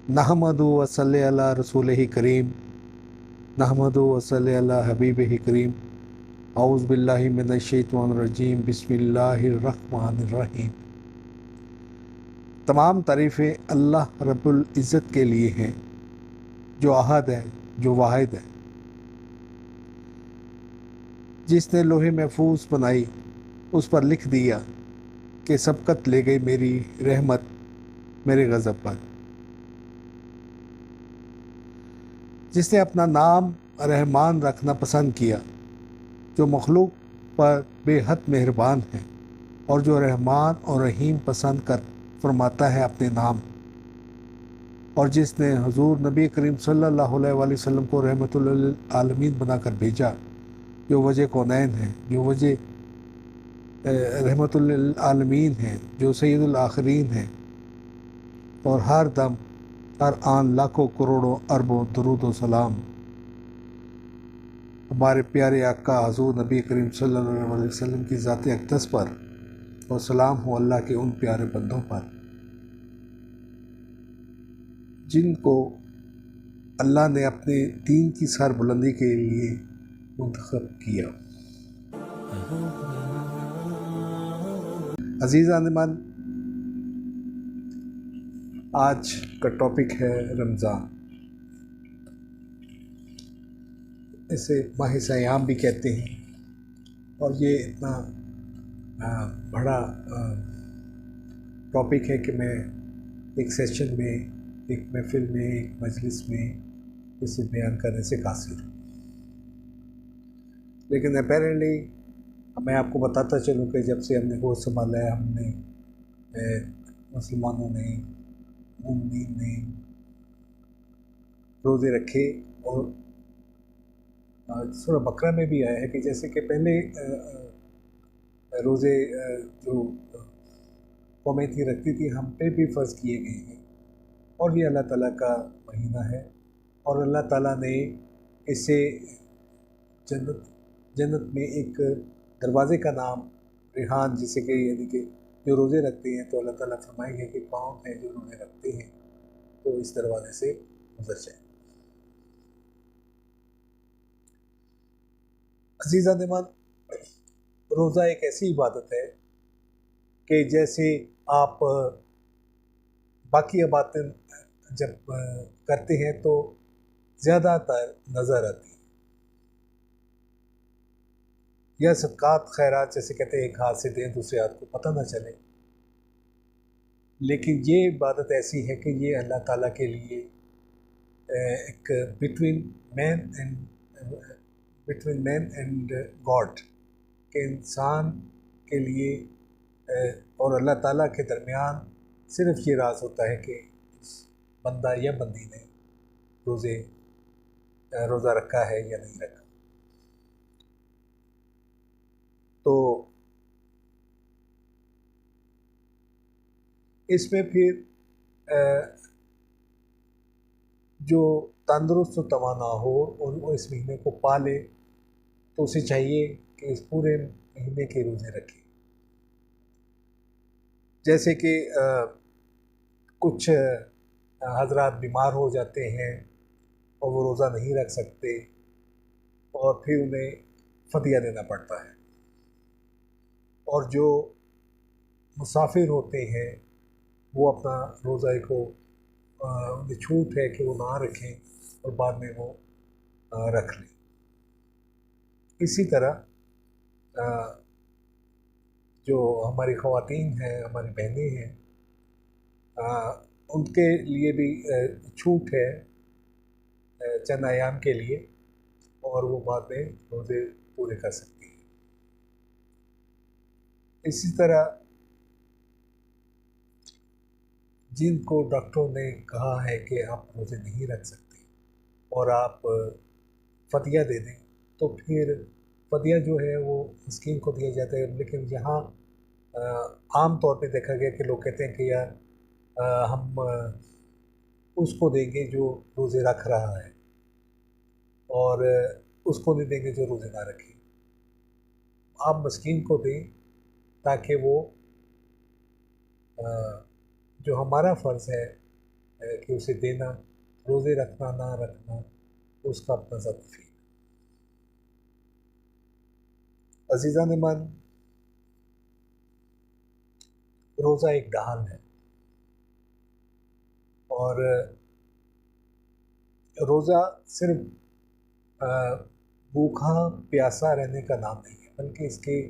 नहमदु व सल्ली अला रसूलिही करीम। नहमदु व सल्ली अला हबीबिही करीम। औज़ु बिल्लाहि मिनश शैतानिर रजीम। बिस्मिल्लाहिर रहमानिर रहीम। तमाम तारीफ़ें अल्लाह रब्बुल इज़्ज़त के लिए हैं, जो अहद है, जो वाहिद है, जिसने लोहे महफूज बनाई, उस पर लिख दिया कि सबकत ले गई मेरी रहमत मेरे गज़ब पर। जिसने अपना नाम रहमान रखना पसंद किया, जो मखलूक पर बेहद मेहरबान है और जो रहमान और रहीम पसंद कर फरमाता है अपने नाम। और जिसने हुजूर नबी करीम सल्लल्लाहु अलैहि वसल्लम को रहमतुल लिल आलमीन बनाकर भेजा, जो वजह कौनैन है, जो वजह रहमतुल लिल आलमीन है, जो सैयदुल आखिरीन है, और हर दम हर आन लाखों करोड़ों अरबों दुरूद व सलाम हमारे प्यारे आका हुजूर नबी करीम सल्लल्लाहु अलैहि वसल्लम की ज़ात अक़दस पर, और सलाम हो अल्लाह के उन प्यारे बंदों पर जिनको अल्लाह ने अपने दीन की सरबुलंदी के लिए मुंतखब किया। अज़ीज़ान मन, आज का टॉपिक है रमज़ान। इसे माह सयाम भी कहते हैं, और ये इतना बड़ा टॉपिक है कि मैं एक सेशन में, एक महफिल में, एक मजलिस में इसे बयान करने से कासिर हूँ। लेकिन अपेरेंटली मैं आपको बताता चलूँ कि जब से हमने होश संभाला है, हमने मुसलमानों ने, मुमिनीन ने रोज़े रखे। और सूरह बकरा में भी आया है कि जैसे कि पहले रोज़े जो कौमें थी रखती थी, हम पे भी फ़र्ज़ किए गए हैं, और ये अल्लाह ताला का महीना है। और अल्लाह ताला ने इसे जन्नत में एक दरवाज़े का नाम रेहान, जिसे कि यानी कि जो रोज़े रखते हैं, तो अल्लाह ताला फरमाएंगे कि कौन है जो रोज़े रखते हैं तो इस दरवाज़े से गुजर जाए। अज़ीज़ा नेमान, रोज़ा एक ऐसी इबादत है कि जैसे आप बाकी इबादतें जब करते हैं तो ज़्यादातर नज़र आती है, या सदक़ात खैरात जैसे कहते हैं, एक हाथ से दें दूसरे हाथ को पता ना चले। लेकिन ये इबादत ऐसी है कि ये अल्लाह ताला के लिए एक बिटवीन मैन एंड गॉड के इंसान के लिए और अल्लाह ताला के दरमियान सिर्फ ये राज होता है कि बंदा या बंदी ने रोज़ा रखा है या नहीं रखा। तो इसमें फिर जो तंदुरुस्त तवाना हो और वो इस महीने को पाले, तो उसे चाहिए कि इस पूरे महीने के रोज़े रखे। जैसे कि कुछ हजरात बीमार हो जाते हैं और वो रोज़ा नहीं रख सकते, और फिर उन्हें फ़दिया देना पड़ता है। और जो मुसाफिर होते हैं वो अपना रोज़े को उन्हें छूट है कि वो ना रखें और बाद में वो रख लें। इसी तरह जो हमारी ख़वातीन हैं, हमारी बहनें हैं, उनके लिए भी छूट है चंद अयाम के लिए, और वो बाद में रोज़े पूरे कर सकती हैं। इसी तरह जिनको डॉक्टरों ने कहा है कि आप रोज़े नहीं रख सकते और आप फ़दिया दे दें, तो फिर फ़दिया जो है वो मिस्कीन को दिया जाता है। लेकिन यहाँ आम तौर पे देखा गया कि लोग कहते हैं कि यार हम उसको देंगे जो रोज़े रख रहा है, और उसको नहीं देंगे जो रोज़े ना रखे। आप मिस्कीन को दें ताकि वो जो हमारा फ़र्ज़ है कि उसे देना, रोज़े रखना ना रखना उसका अपना ज़ाती फ़ील। अज़ीज़ान मन, रोज़ा एक ढाल है और रोज़ा सिर्फ भूखा प्यासा रहने का नाम नहीं है, बल्कि इसके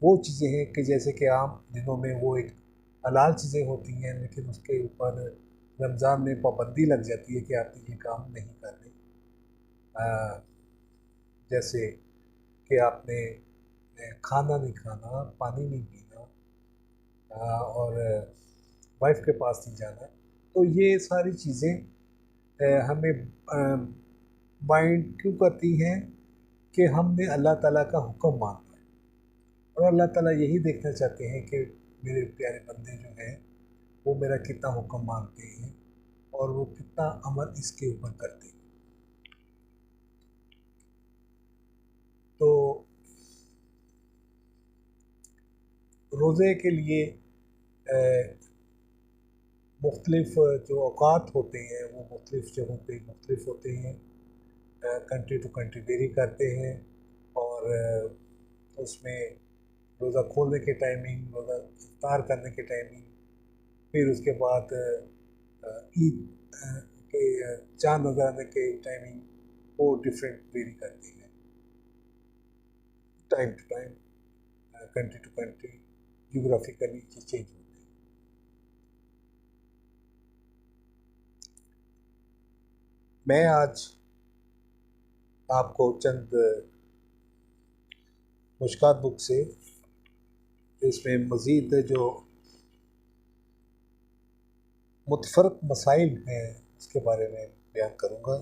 वो चीज़ें हैं कि जैसे कि आम दिनों में वो एक हलाल चीज़ें होती हैं, लेकिन उसके ऊपर रमज़ान में पाबंदी लग जाती है कि आपने ये काम नहीं करने। जैसे कि आपने खाना नहीं खाना, पानी नहीं पीना, और वाइफ के पास नहीं जाना। तो ये सारी चीज़ें हमें बाइंड क्यों करती हैं कि हमने अल्लाह ताला का हुक्म माना है, और अल्लाह ताला यही देखना चाहते हैं कि मेरे प्यारे बंदे जो हैं वो मेरा कितना हुक्म मानते हैं और वो कितना अमल इसके ऊपर करते हैं। तो रोज़े के लिए मुख्तलिफ़ जो औक़ात होते हैं वो मुख्तलिफ़ जगहों पे मुख्तलिफ़ होते हैं, कंट्री टू कंट्री वेरी करते हैं। और उसमें रोज़ा खोलने की टाइमिंग, रोज़ा इफ्तार करने की टाइमिंग, फिर उसके बाद ईद के चाँद नज़र आने की टाइमिंग वो डिफरेंट वेरी करती है time to time, country to country, geographically ये चेंज होते हैं। मैं आज आपको चंद मुश्कात बुक से इसमें मज़ीद जो मुतफ़र्रिक़ मसाइल हैं उसके बारे में बयान करूँगा।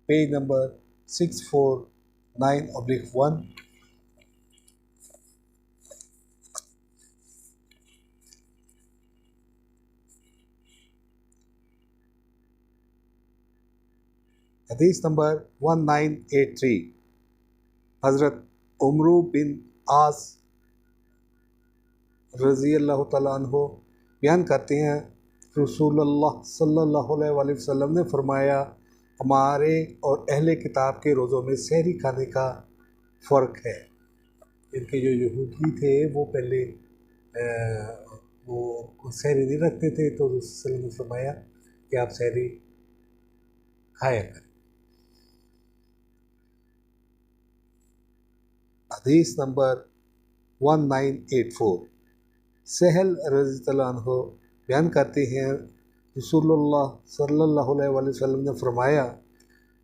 Page number 649/1। हदीस नंबर 1983। हज़रत उमरू बिन आस रज़ी अल्लाह तआला अन्हु बयान करते हैं, रसूलुल्लाह सल्लल्लाहु अलैहि वसल्लम ने फरमाया, हमारे और अहले किताब के रोज़ों में सहरी खाने का फ़र्क है। इनके जो यहूदी थे वो पहले वो सहरी नहीं रखते थे, तो रसूल सल्लल्लाहु अलैहि वसल्लम ने फरमाया कि आप सहरी खाया करें। हदीस नंबर 1984। सहल रज़ियल्लाहु अन्हु बयान करते हैं, रसूलुल्लाह सल्लल्लाहु अलैहि वसल्लम ने फरमाया,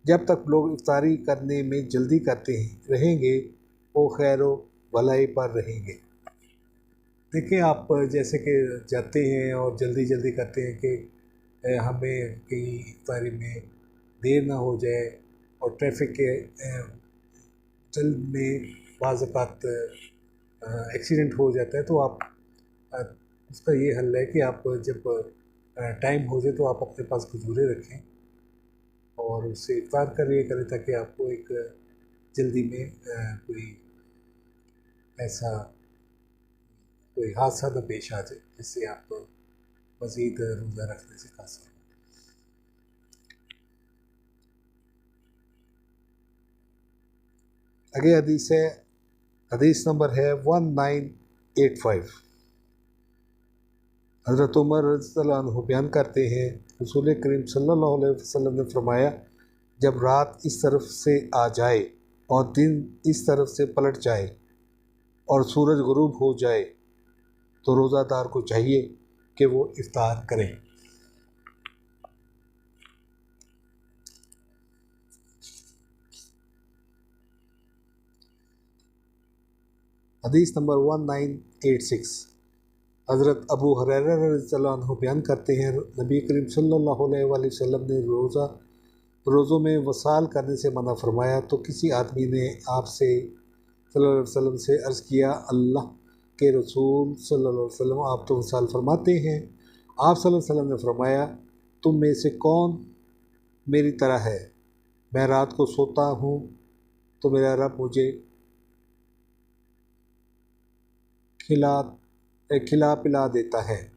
जब तक लोग इफ्तारी करने में जल्दी करते रहेंगे वो खैर व भलाई पर रहेंगे। देखिए, आप जैसे कि जाते हैं और जल्दी जल्दी करते हैं कि हमें कहीं इफ्तारी में देर ना हो जाए, और ट्रैफिक के जल्द में बाज़ औक़ात एक्सीडेंट हो जाता है, तो आप अ, उसका ये हल है कि आप जब टाइम हो जाए तो आप अपने पास खजूरें रखें और उससे इफ्तार करें ताकि आपको एक जल्दी में कोई ऐसा कोई हादसा न पेश आ जाए जिससे आप मज़ीद रोज़ा रखने से कासिर हों। आगे हदीस है, हदीस नंबर है 1985। हज़रत उमर रज़ियल्लाहु अन्हु बयान करते हैं, रसूल करीम सल्लल्लाहु अलैहि वसल्लम ने फरमाया, जब रात इस तरफ से आ जाए और दिन इस तरफ से पलट जाए और सूरज गुरूब हो जाए तो रोज़ादार को चाहिए कि वो इफ्तार करें। हदीस नंबर 1986। हज़रत अबू हुरैरा रज़ियल्लाहु अन्हु बयान करते हैं, नबी करीम सल्लल्लाहु अलैहि वसल्लम ने रोज़ों में वसाल करने से मना फरमाया। तो किसी आदमी ने आपसे सल्लल्लाहु अलैहि वसल्लम से अर्ज़ किया, अल्लाह के रसूल सल्लल्लाहु अलैहि वसल्लम, आप तो वसाल फरमाते हैं। आप सल्लल्लाहु अलैहि वसल्लम ने फरमाया, तुम में से कौन मेरी तरह है, मैं रात को सोता हूँ तो मेरा रब मुझे खिला पिला देता है,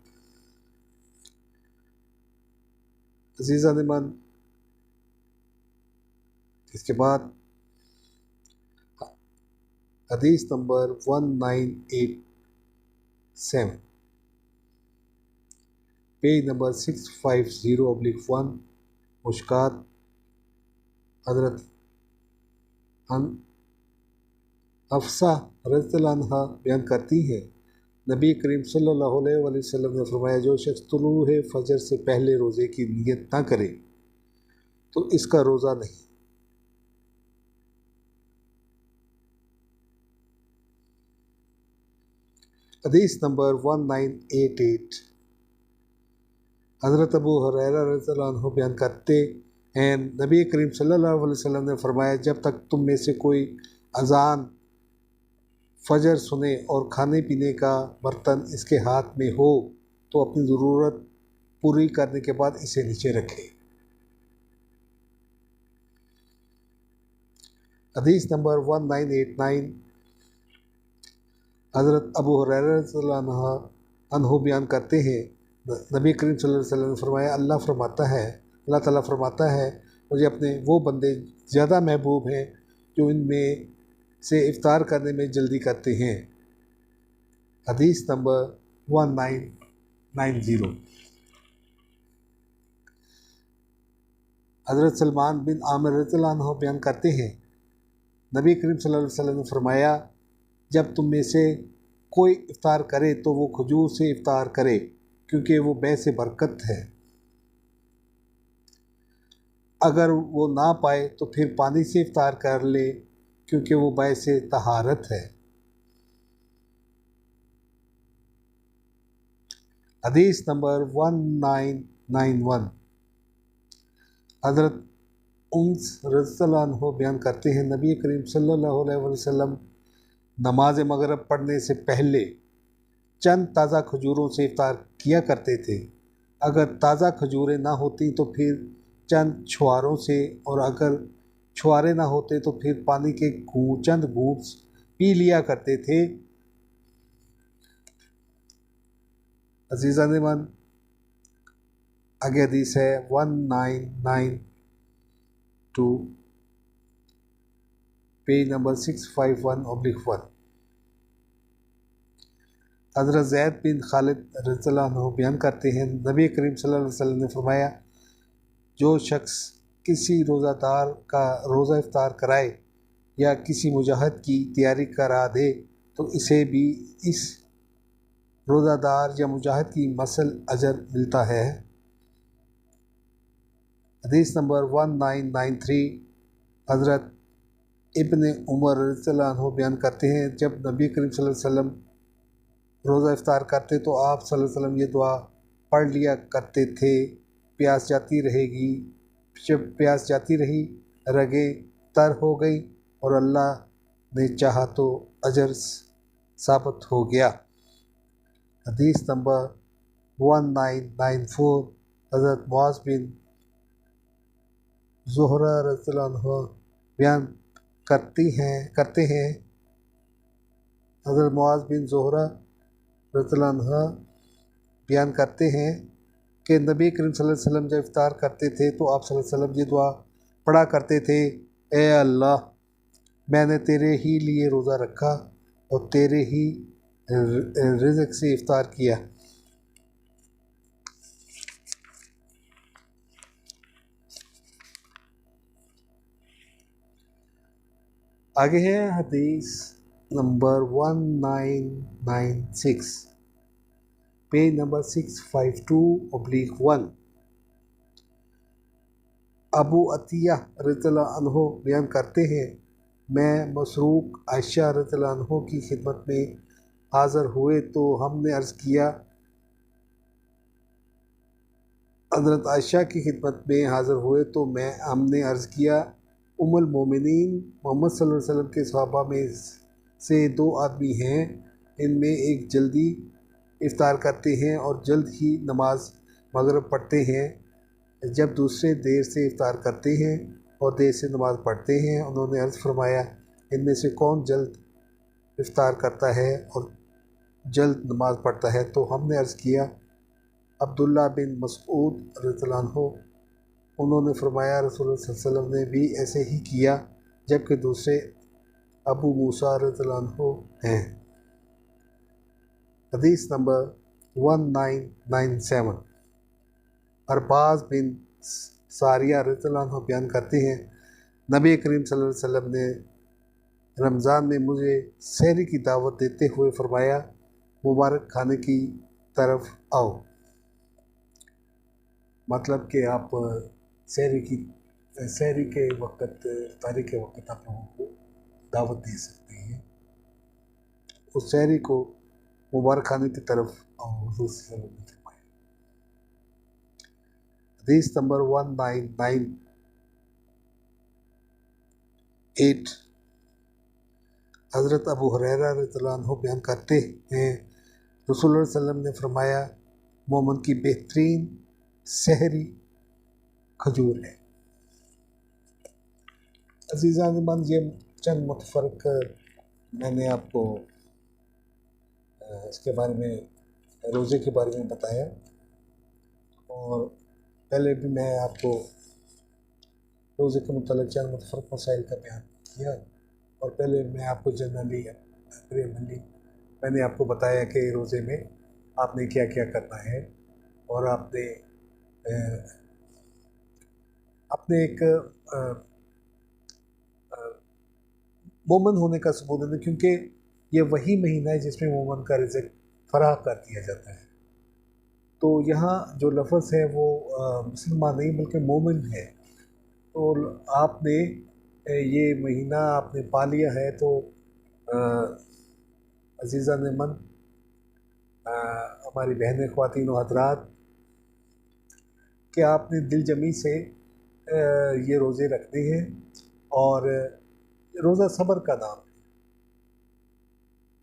अजीज़ा निमन, इसके बाद हदीस नंबर 1987, पेज नंबर 650/1, मुश्कात। हज़रत हफ्सा रज़ियल्लाहु अन्हा बयान करती हैं, नबी करीम सल्लल्लाहु अलैहि वसल्लम ने फरमाया, जो शख्स तुलूए फजर से पहले रोज़े की नियत ना करे तो इसका रोज़ा नहीं। हदीस नंबर 1988, हज़रत अबू हुरैरा रज़ियल्लाहु अन्हु बयान करते हैं, नबी करीम सल्लल्लाहु अलैहि वसल्लम ने फरमाया, जब तक तुम में से कोई अज़ान फजर सुने और खाने पीने का बर्तन इसके हाथ में हो तो अपनी ज़रूरत पूरी करने के बाद इसे नीचे रखे। हदीस नंबर 1989, हज़रत अबू हुरैरा रज़ियल्लाहु अन्हु बयान करते हैं, नबी करीम सल्लल्लाहु अलैहि वसल्लम ने फरमाया, अल्लाह ताला फरमाता है, मुझे अपने वो बंदे ज़्यादा महबूब हैं जो इनमें से इफ्तार करने में जल्दी करते हैं। हदीस नंबर 1990, हज़रत सलमान बिन आमिर रज़ियल्लाहु अन्हु बयान करते हैं, नबी करीम सल्लल्लाहु अलैहि वसल्लम ने फरमाया, जब तुम में से कोई इफ्तार करे तो वो खजूर से इफ्तार करे क्योंकि वो बैस बरकत है। अगर वो ना पाए तो फिर पानी से इफ्तार कर ले क्योंकि वो बैस तहारत है। हदीस नंबर 1991, हज़रत उम्स रज़ियल्लाहु अन्हु बयान करते हैं, नबी करीम सल्लल्लाहु अलैहि वसल्लम नमाज मगरिब पढ़ने से पहले चंद ताज़ा खजूरों से इफ्तार किया करते थे। अगर ताज़ा खजूरें ना होती तो फिर चंद छुआरों से, और अगर छुआरे ना होते तो फिर पानी के चंद घूंट पी लिया करते थे। अजीज़ा निमन, आगे हदीस है 1992, पेज नंबर 651/1, हज़रत ज़ैद बिन खालिद रज़ियल्लाहु अन्हु बयान करते हैं, नबी करीम सल्लल्लाहु अलैहि वसल्लम ने फरमाया, जो शख्स किसी रोज़ादार का रोज़ा इफ्तार कराए या किसी मुजाहिद की तैयारी करा दे तो इसे भी इस रोज़ादार या मुजाहिद की मसल अजर मिलता है। हदीस नंबर 1993, हज़रत इब्न उमर रज़ियल्लाहु अन्हु बयान करते हैं, जब नबी करीम सल्लल्लाहु अलैहि वसल्लम रोज़ा इफ्तार करते तो आप सल्लल्लाहु अलैहि वसल्लम ये दुआ पढ़ लिया करते थे, प्यास जाती रहेगी, जब प्यास जाती रही रगे तर हो गई और अल्लाह ने चाहा तो अजर साबित हो गया। हदीस नंबर 1994, हज़रत मुआज़ बिन ज़ुहरा रज़ियल्लाहु अन्हु बयान करते हैं, हज़रत मुआज़ बिन ज़ुहरा रज़ियल्लाहु अन्हु बयान करते हैं कि नबी करीम सल्लल्लाहु अलैहि वसल्लम जब इफ्तार करते थे तो आप सल्लल्लाहु अलैहि वसल्लम ये दुआ पढ़ा करते थे, ए अल्लाह, मैंने तेरे ही लिए रोज़ा रखा और तेरे ही रिज़्क़ से इफ्तार किया। आगे है हदीस number 1996, page number 652/1, Abu Atiyya रज़ियल्लाहु अन्हु बयान करते हैं, मैं मसरूक आयशा रज़ियल्लाहु अन्हु की खिदमत में हाज़िर हुए तो हमने अर्ज़ किया, हज़रत आयशा की खिदमत में हाज़िर हुए तो हमने अर्ज़ किया, उम्मुल मोमिनीन, मोहम्मद सल्लल्लाहु अलैहि वसल्लम के सहाबा में से दो आदमी हैं, इनमें एक जल्दी इफ्तार करते हैं और जल्द ही नमाज मगरिब पढ़ते हैं, जब दूसरे देर से इफ्तार करते हैं और देर से नमाज पढ़ते हैं। उन्होंने अर्ज़ फरमाया, इनमें से कौन जल्द इफ्तार करता है और जल्द नमाज पढ़ता है? तो हमने अर्ज़ किया, अब्दुल्ला बिन मसऊद रज़ियल्लाहु अन्हु। उन्होंने फरमाया रसूल सल्लल्लाहु अलैहि वसल्लम ने भी ऐसे ही किया, जबकि दूसरे अबू मूसा रज़ियल्लाहु अन्हु हैं। हदीस नंबर 1997। अरबाज बिन सारिया रज़ियल्लाहु अन्हु बयान करते हैं, नबी करीम सल्लल्लाहु अलैहि वसल्लम ने रमज़ान में मुझे सहरी की दावत देते हुए फरमाया, मुबारक खाने की तरफ आओ। मतलब कि आप सहरी के वक़्त, इफ्तारी के वक़्त आप लोगों को दावत दे सकते हैं। उस सहरी को मुबारक खाने की तरफ आओ, हुज़ूर सल्लल्लाहु अलैहि वसल्लम ने फरमाया। हदीस नंबर 1998। हज़रत अबू हुरैरा रज़ियल्लाहु अन्हु बयान करते हैं, रसूलुल्लाह सल्लल्लाहु अलैहि वसल्लम ने फरमाया, मोमिन की बेहतरीन सहरी खजूर है। अज़ीज़ान, ये चंद मुतफ़रक मैंने आपको इसके बारे में, रोज़े के बारे में बताया। और पहले भी मैं आपको रोज़े के मुतालिक चंद मुतफ़रक मसाइल का बयान किया। और पहले मैं आपको जनरली मैंने आपको बताया कि रोज़े में आपने क्या क्या करना है, और आपने अपने एक मोमन होने का सबूत है, क्योंकि ये वही महीना है जिसमें मोमन का रिज़्क़ फराह कर दिया जाता है। तो यहाँ जो लफ्ज़ है वो मुसलमान नहीं बल्कि मोमिन है। तो आपने ये महीना आपने पा लिया है, तो अज़ीज़ा ने मन हमारी बहनें, ख़वातीन व हज़रात, कि आपने दिल जमी से ये रोज़े रखने हैं। और रोज़ा सब्र का नाम है,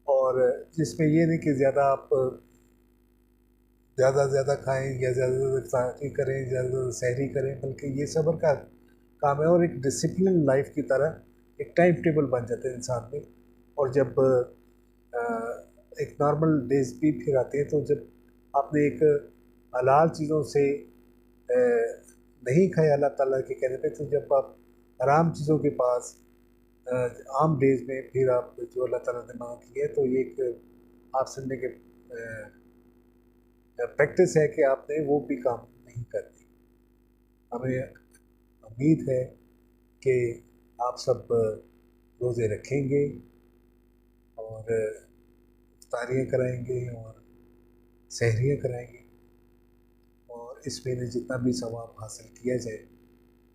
और जिसमें ये नहीं कि आप ज़्यादा से ज़्यादा खाएँ या ज़्यादा से ज़्यादा इफ्तारी करें, ज़्यादा से ज़्यादा सहरी करें, बल्कि ये सब्र का काम है। और एक डिसिप्लिन लाइफ की तरह एक टाइम टेबल बन जाता है इंसान में। और जब एक नॉर्मल डेज भी फिर आते हैं, तो जब आपने एक हलाल चीज़ों से नहीं खाए अल्लाह ताला के कहने पे, तो जब आप हराम चीज़ों के पास आम डेज में फिर आप जो अल्लाह ताला ने मना की है, तो ये एक आप समझने के प्रैक्टिस है कि आपने वो भी काम नहीं करनी। हमें उम्मीद है कि आप सब रोज़े रखेंगे और इफ्तारियाँ कराएंगे और सहरियाँ कराएंगे, और इस महीने जितना भी सवाब हासिल किया जाए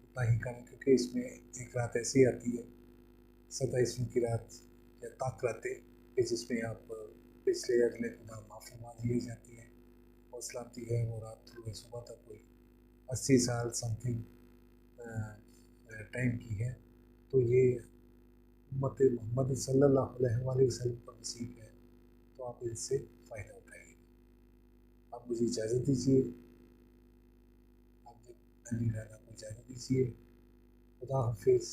उतना ही करें, क्योंकि इसमें एक रात ऐसी आती है, 27वीं की रात या ताक रातें, कि जिसमें आप पिछले अगले गुनाह माफ़ फरमा दिए जाती है। और सलामती है वो रात सुबह सुबह तक कोई 80 साल समथिंग टाइम की है। तो ये उम्मत मोहम्मद सल्लल्लाहु अलैहि वसल्लम को नसीब है, तो आप इससे फ़ायदा उठाइए। आप मुझे इजाज़त दीजिए, आप अली राना को इजाज़त दीजिए। खुदा हाफिज़।